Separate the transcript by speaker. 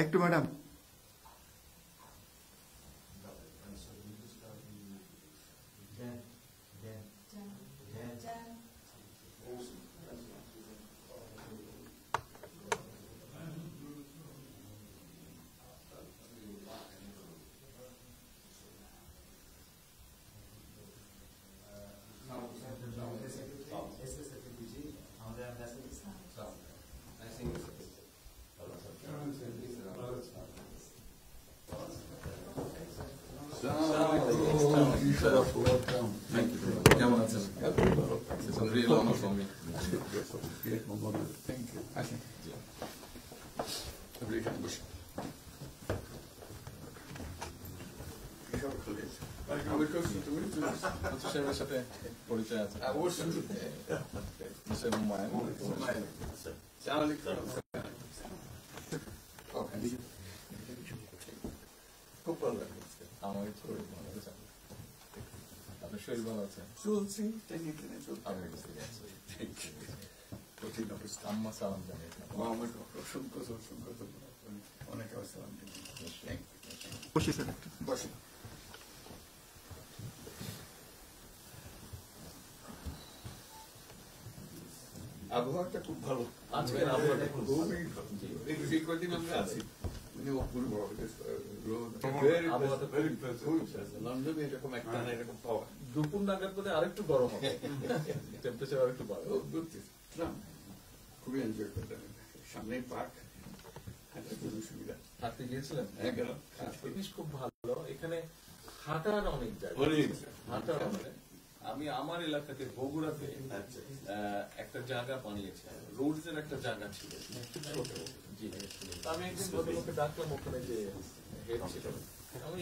Speaker 1: একটু ম্যাডাম
Speaker 2: কেমন আছেন? Real honour for me.
Speaker 3: Thank you. আসেন এখানে বসে।
Speaker 2: সাহেবের সাথে পরিচয় আছে
Speaker 3: অবশ্যই। খুব ভালো লাগে।
Speaker 2: আমার শরীর ভালো আছে। আপনার শরীর ভালো আছে?
Speaker 3: চলছি টেনে টেনে চলছে।
Speaker 2: আমি বুঝতে পারছি।
Speaker 3: কঠিন অবস্থা।
Speaker 2: আম্মা সালাম জানিয়ে
Speaker 3: আমাকে অসংখ্য অসংখ্য অনেক সালাম দিন।
Speaker 1: বসে স্যার একটু
Speaker 3: বসে। আবহাওয়াটা খুব ভালো।
Speaker 2: আজকের আবহাওয়াটা খুব ভালো।
Speaker 3: খুবই ভালো। এই কদিন আমরা আছি অপূর্ব লন্ডনে এরকম একটা এরকম পাওয়া
Speaker 2: দুপুর নাগাদ বোধহয় আরেকটু গরম হবে, টেম্পারেচার আরেকটু বাড়বে।
Speaker 3: খুবই এনজয় করলাম। সামনে পার্ক, হাঁটার জন্য সুবিধা।
Speaker 2: হাঁটতে গিয়েছিলেন?
Speaker 3: গেলাম।
Speaker 2: জিনিস খুব ভালো, এখানে হাঁটার অনেক জায়গা। হাঁটার অনেক। আমি আমার এলাকাতে বগুড়াতে একটা জায়গা বানিয়েছি, রোডস এর একটা জায়গা ছিল ছোট। জি, আমি একদিন ভদ্রলোককে ডাকলাম, ওখানে যে হেড ছিল, আমি